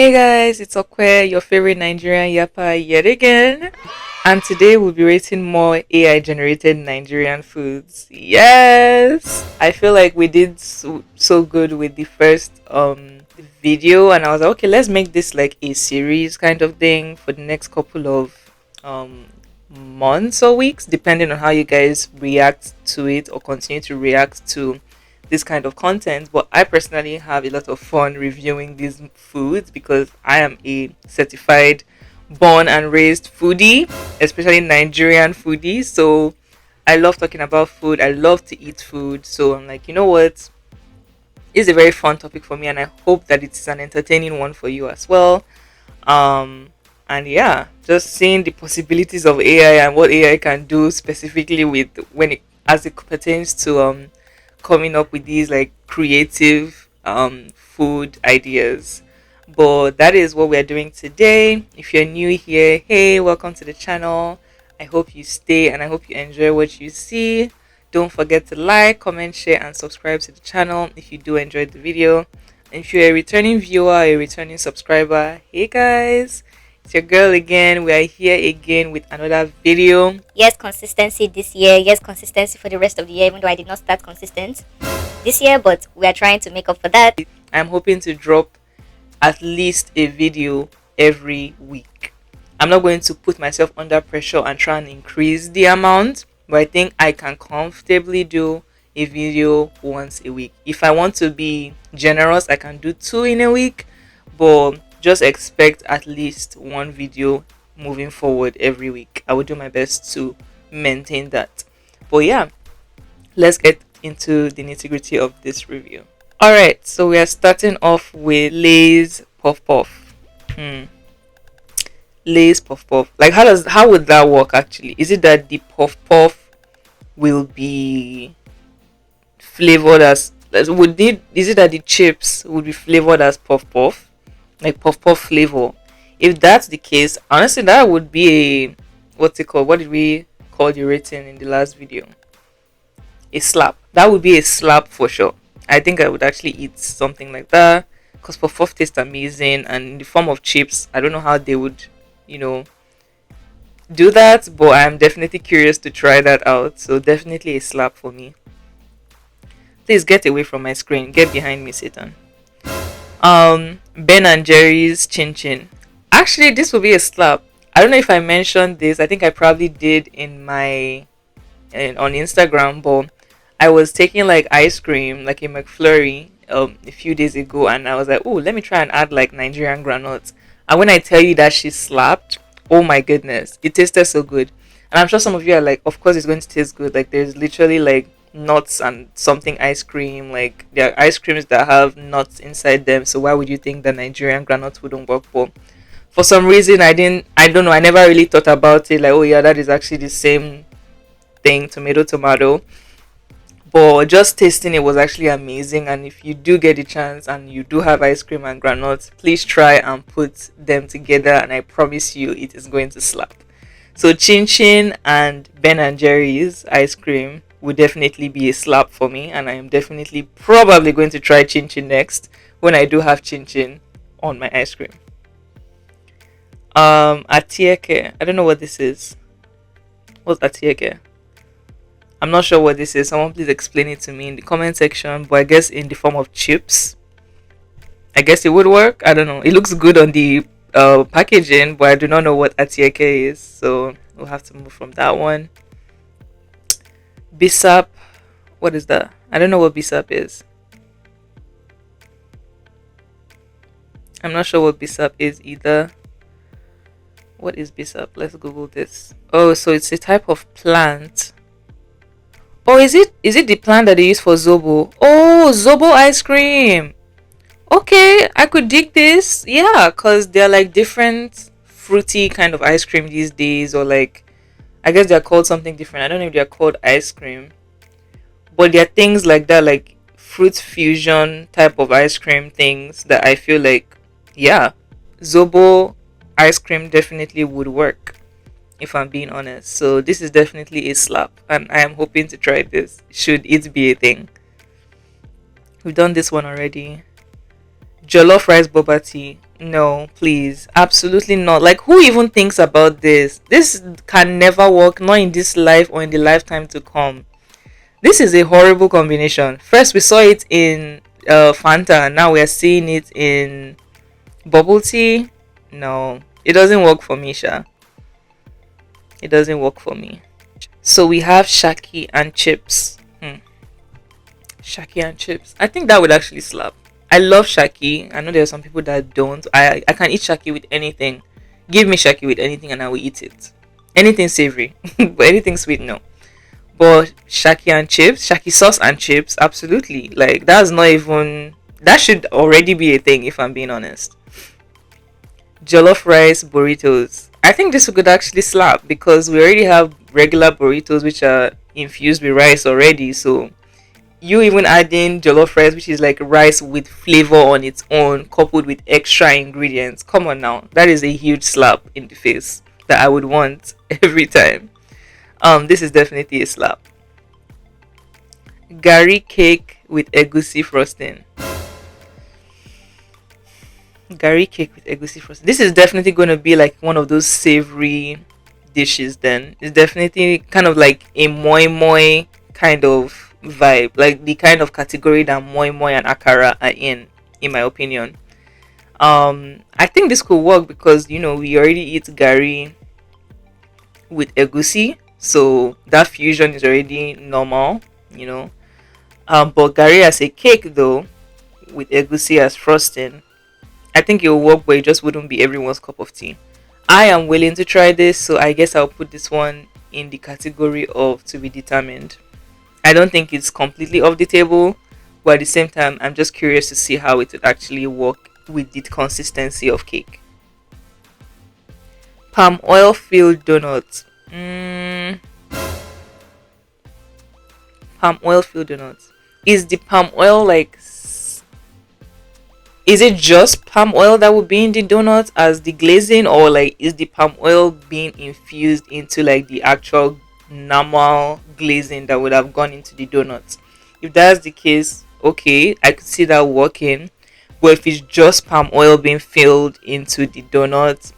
Hey guys, it's Okwe, your favorite Nigerian yapper yet again. And today we'll be rating more AI generated Nigerian foods. Yes! I feel like we did so good with the first video, and I was like, okay, let's make this like a series kind of thing for the next couple of um months or weeks, depending on how you guys react to it or continue to react to this kind of content. But I personally have a lot of fun reviewing these foods because I am a certified born and raised foodie, especially Nigerian foodie. So I love talking about food. I love to eat food. So I'm like, you know what? It's a very fun topic for me, and I hope that it's an entertaining one for you as well. Um, and yeah, just seeing the possibilities of AI and what AI can do specifically with when it as it pertains to coming up with these like creative food ideas. But that is what we're doing today. If you're new here, hey, welcome to the channel. I hope you stay and I hope you enjoy what you see. Don't forget to like, comment, share, and subscribe to the channel if you do enjoy the video. And if you're a returning viewer, a returning subscriber, hey guys, it's your girl again. We are here again with another video. Yes, consistency this year. Yes, consistency for the rest of the year, even though I did not start consistent this year, but we are trying to make up for that. I'm hoping to drop at least a video every week. I'm not going to put myself under pressure and try and increase the amount, but I think I can comfortably do a video once a week. If I want to be generous, I can do 2 in a week, but just expect at least 1 video moving forward every week. I will do my best to maintain that. But yeah, let's get into the nitty-gritty of this review. All right, so we are starting off with Lay's Puff Puff. Lay's Puff Puff. Like, how would that work actually? Is it that the Puff Puff will be flavored as is it that the chips would be flavored as Puff Puff, like Puff Puff flavor? If that's the case, honestly, that would be a what's it called? What did we call the rating in the last video? A slap. That would be a slap for sure. I think I would actually eat something like that because Puff Puff tastes amazing, and in the form of chips, I don't know how they would, you know, do that, but I'm definitely curious to try that out. So definitely a slap for me. Please get away from my screen. Get behind me, Satan. Ben and Jerry's Chin Chin. Actually, this will be a slap. I don't know if I mentioned this. I think I probably did in my on Instagram, but I was taking like ice cream, like a McFlurry, a few days ago, and I was like, oh, let me try and add like Nigerian granules. And when I tell you that she slapped, oh my goodness, it tasted so good. And I'm sure some of you are like, of course it's going to taste good. Like there's literally like nuts and something ice cream. Like there are ice creams that have nuts inside them. So why would you think the Nigerian granules wouldn't work? For some reason, I don't know. I never really thought about it. Like, oh yeah, that is actually the same thing, tomato. But just tasting it was actually amazing. And if you do get the chance and you do have ice cream and granules, please try and put them together, and I promise you it is going to slap. So Chin Chin and Ben and Jerry's ice cream would definitely be a slap for me, and I am definitely probably going to try Chin Chin next when I do have Chin Chin on my ice cream. Atieke, I don't know what this is. What's Atieke? I'm not sure what this is. Someone please explain it to me in the comment section. But I guess in the form of chips. I guess it would work. I don't know. It looks good on the packaging, but I do not know what atieke is. So we'll have to move from that one. Bisap. What is that? I don't know what bisap is. I'm not sure what bisap is either. What is bisap? Let's Google this. Oh, so it's a type of plant. Oh, is it the plant that they use for Zobo? Oh, Zobo ice cream. Okay, I could dig this. Yeah, because they're like different fruity kind of ice cream these days, or like, I guess they're called something different. I don't know if they're called ice cream, but there are things like that, like fruit fusion type of ice cream things that I feel like, yeah, Zobo ice cream definitely would work, if I'm being honest. So this is definitely a slap, and I am hoping to try this should it be a thing. We've done this one already. Jollof rice boba tea. No, please. Absolutely not. Like, who even thinks about this? This can never work, not in this life or in the lifetime to come. This is a horrible combination. First, we saw it in Fanta, and now we are seeing it in bubble tea. No, it doesn't work for me, Sha. It doesn't work for me. So we have shaki and chips. Shaki and chips. I think that would actually slap. I love shaki. I know there are some people that don't. I can eat shaki with anything. Give me shaki with anything and I will eat it. Anything savory, but anything sweet, no. But shaki and chips, shaki sauce and chips, absolutely. Like that's not even that should already be a thing if I'm being honest. Jollof rice burritos. I think this could actually slap because we already have regular burritos which are infused with rice already. So you even adding jollof rice, which is like rice with flavor on its own, coupled with extra ingredients. Come on now, that is a huge slap in the face that I would want every time. This is definitely a slap. Gari cake with egusi frosting. Gari cake with egusi frosting. This is definitely going to be like one of those savory dishes. Then it's definitely kind of like a moi moi kind of vibe, like the kind of category that moi moi and akara are in my opinion. I think this could work because we already eat gari with egusi, so that fusion is already normal. You know, but gari as a cake though, with egusi as frosting, I think it will work, but it just wouldn't be everyone's cup of tea. I am willing to try this, so I guess I'll put this one in the category of to be determined. I don't think it's completely off the table, but at the same time, I'm just curious to see how it would actually work with the consistency of cake. Palm oil filled donuts. Palm oil filled donuts. Is the palm oil like is it just palm oil that would be in the donut as the glazing, or like is the palm oil being infused into like the actual normal glazing that would have gone into the donuts? If that's the case, okay, I could see that working. But if it's just palm oil being filled into the donut,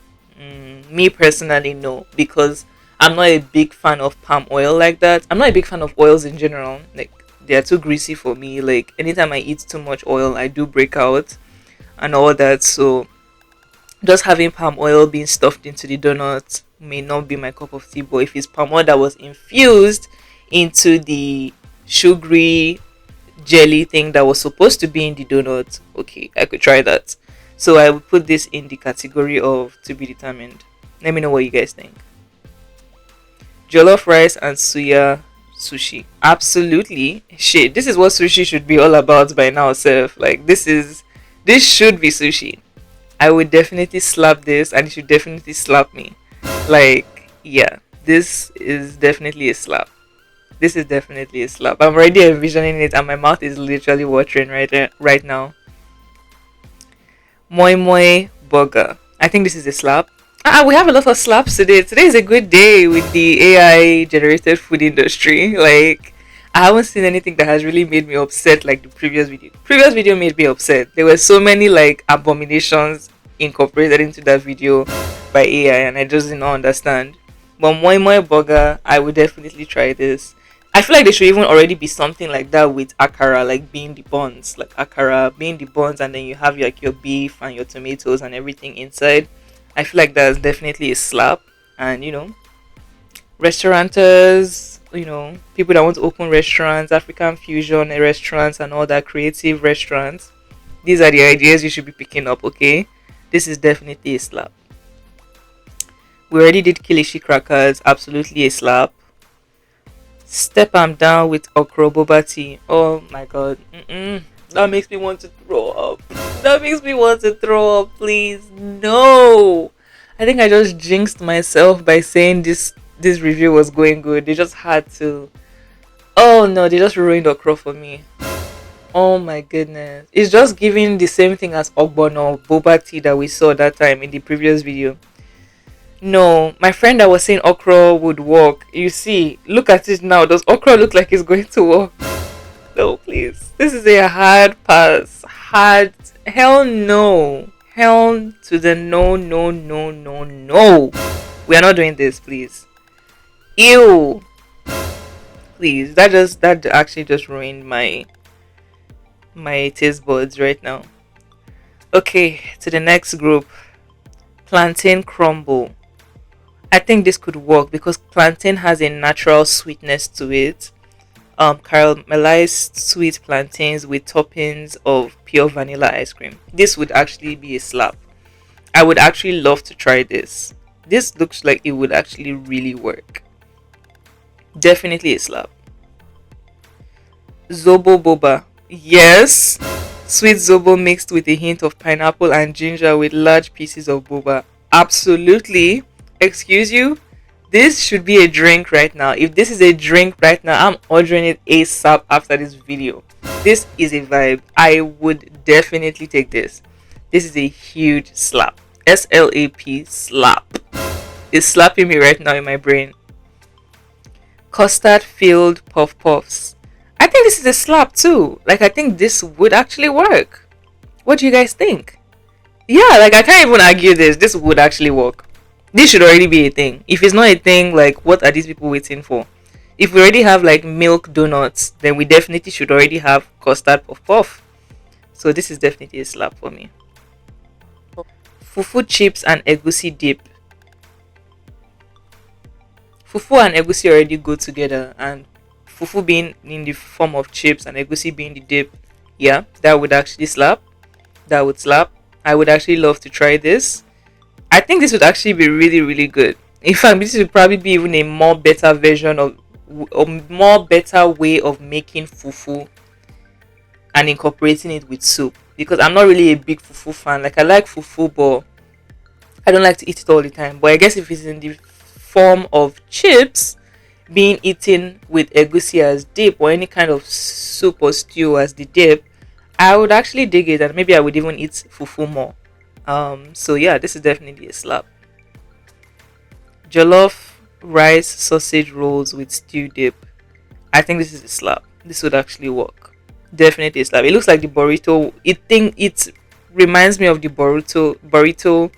me personally, no, because I'm not a big fan of palm oil like that. I'm not a big fan of oils in general. Like they are too greasy for me. Like anytime I eat too much oil, I do break out and all that. So just having palm oil being stuffed into the donut may not be my cup of tea. But if it's palm oil that was infused into the sugary jelly thing that was supposed to be in the donut, okay, I could try that. So I would put this in the category of to be determined. Let me know what you guys think. Jollof rice and suya sushi. Absolutely. Shit, this is what sushi should be all about by now, Seth. Like this should be sushi. I would definitely slap this and it should definitely slap me. Like, yeah, this is definitely a slap. This is definitely a slap. I'm already envisioning it and my mouth is literally watering right now. Moi moi burger. I think this is a slap. We have a lot of slaps today. Today is a good day with the AI generated food industry. Like, I haven't seen anything that has really made me upset like the previous video. Previous video made me upset. There were so many like abominations incorporated into that video by AI, and I just did not understand. But moi moi burger, I would definitely try this. I feel like there should even already be something like that with akara, like being the buns, like akara being the buns, and then you have like your beef and your tomatoes and everything inside. I feel like that's definitely a slap. And restaurateurs, people that want to open restaurants, African fusion restaurants, and all that creative restaurants. These are the ideas you should be picking up, okay? This is definitely a slap. We already did kilishi crackers, absolutely a slap. Step am down with okro boba tea. Oh my god. That makes me want to throw up. That makes me want to throw up, please. No. I think I just jinxed myself by saying this review was going good. They just had to. Oh no, they just ruined okro for me. Oh my goodness. It's just giving the same thing as ogbono boba tea that we saw that time in the previous video. No, my friend that was saying okra would work. You see, look at it now. Does okra look like it's going to work? No, please. This is a hard pass. Hard. Hell no. Hell to the no, no, no, no, no. We are not doing this, please. Ew. Please. That actually just ruined my taste buds right now. Okay, to the next group. Plantain crumble. I think this could work because plantain has a natural sweetness to it. Caramelized sweet plantains with toppings of pure vanilla ice cream. This would actually be a slap. I would actually love to try this. This looks like it would actually really work. Definitely a slap. Zobo boba. Yes. Sweet zobo mixed with a hint of pineapple and ginger with large pieces of boba. Absolutely. Excuse you? This should be a drink right now. If this is a drink right now, I'm ordering it ASAP after this video. This is a vibe. I would definitely take this. This is a huge slap. SLAP slap. It's slapping me right now in my brain. Custard filled puff puffs. I think this is a slap too. Like, I think this would actually work. What do you guys think? Yeah, like, I can't even argue this. This would actually work. This should already be a thing. If it's not a thing, like, what are these people waiting for? If we already have like milk donuts, then we definitely should already have custard puff puff. So this is definitely a slap for me. Fufu chips and egusi dip. Fufu and egusi already go together, and fufu being in the form of chips and egusi being the dip, yeah, that would actually slap. That would slap. I would actually love to try this. I think this would actually be really, really good. In fact, this would probably be even a more better version of a more better way of making fufu and incorporating it with soup. Because I'm not really a big fufu fan. Like, I like fufu, but I don't like to eat it all the time. But I guess if it's in the form of chips being eaten with egusi as dip, or any kind of soup or stew as the dip, I would actually dig it, and maybe I would even eat fufu more. So yeah, this is definitely a slap. Jollof rice sausage rolls with stew dip. I think this is a slap. This would actually work. Definitely a slap. It looks like the burrito. It reminds me of the burrito. The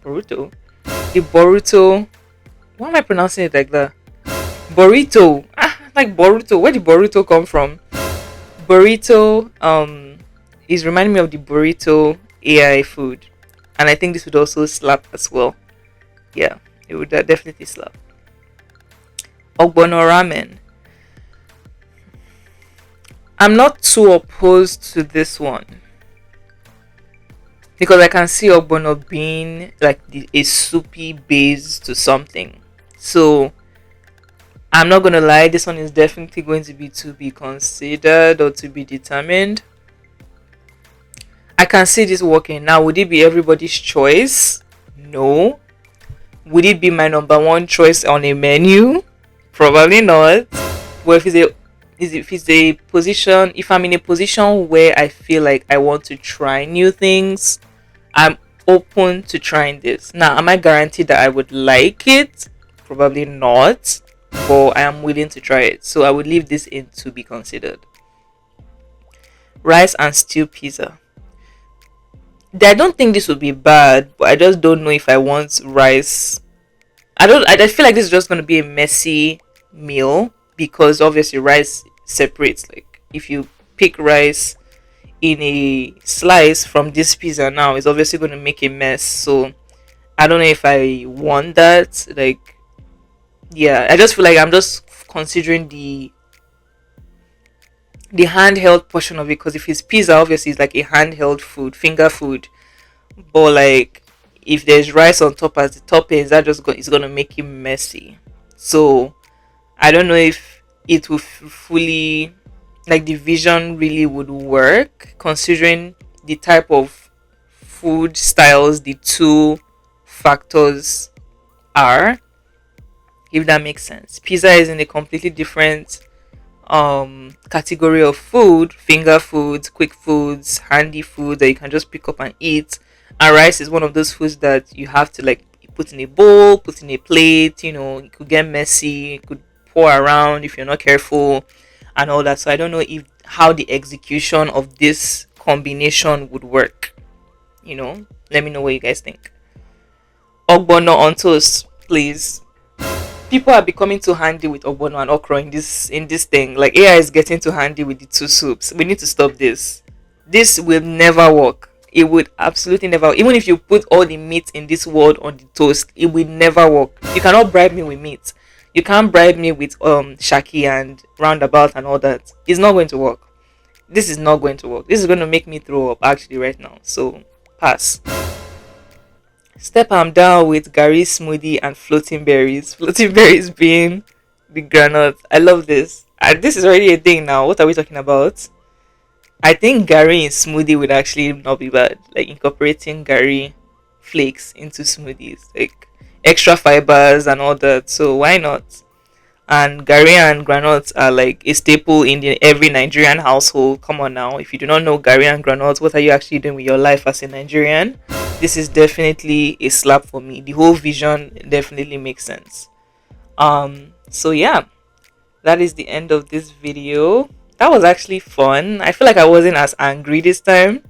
burrito. Why am I pronouncing it like that? Burrito. Like burrito. Where did burrito come from? Burrito is reminding me of the burrito AI food, and I think this would also slap as well. Yeah, it would definitely slap. Ogbono ramen. I'm not too opposed to this one because I can see ogbono being like a soupy base to something. So I'm not gonna lie, this one is definitely going to be considered or to be determined. I can see this working. Now, would it be everybody's choice? No. Would it be my number one choice on a menu? Probably not. But if I'm in a position where I feel like I want to try new things, I'm open to trying this. Now, am I guaranteed that I would like it? Probably not. But I am willing to try it. So I would leave this in to be considered. Rice and stew pizza. I don't think this would be bad, but I just don't know if I want rice. I feel like this is just going to be a messy meal because obviously rice separates. Like, if you pick rice in a slice from this pizza now, it's obviously going to make a mess. So I don't know if I want that. Like, yeah, I just feel like I'm just considering the handheld portion of it, because if it's pizza, obviously it's like a handheld food, finger food. But like, if there's rice on top as the toppings, it's gonna make it messy. So I don't know if it will fully, like, the vision really would work considering the type of food styles the two factors are, if that makes sense. Pizza is in a completely different category of food, finger foods, quick foods, handy food that you can just pick up and eat. And rice is one of those foods that you have to like put in a bowl, put in a plate. It could get messy, it could pour around if you're not careful, and all that. So I don't know if how the execution of this combination would work. Let me know what you guys think. Ogbono on toast, please. People are becoming too handy with ogbono and okra in this thing. Like AI is getting too handy with the two soups. We need to stop this. This will never work. It would absolutely never. Even if you put all the meat in this world on the toast, it will never work. You cannot bribe me with meat. You can't bribe me with shaki and roundabout and all that. It's not going to work. This is not going to work. This is going to make me throw up actually right now. So pass. Step am down with Gary smoothie and floating berries. Floating berries being the granite. I love this. And this is already a thing now. What are we talking about? I think Gary in smoothie would actually not be bad. Like incorporating Gary flakes into smoothies, like extra fibers and all that. So why not? And Gary and granules are like a staple in every Nigerian household. Come on now, if you do not know Gary and granules, what are you actually doing with your life as a Nigerian? This is definitely a slap for me. The whole vision definitely makes sense. So yeah, that is the end of this video. That was actually fun. I feel like I wasn't as angry this time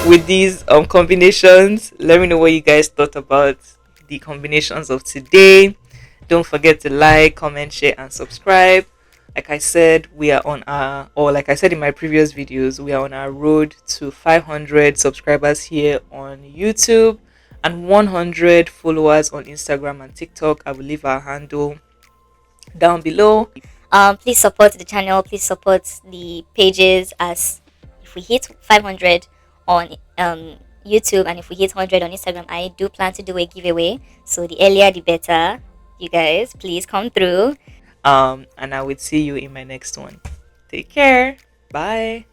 with these combinations. Let me know what you guys thought about the combinations of today. Don't forget to like, comment, share, and subscribe. Like I said, we are on our, or like I said in my previous videos, we are on our road to 500 subscribers here on YouTube and 100 followers on Instagram and TikTok. I will leave our handle down below. Please support the channel. Please support the pages. As if we hit 500 on YouTube and if we hit 100 on Instagram, I do plan to do a giveaway. So the earlier the better. You guys, please come through. And I will see you in my next one. Take care. Bye.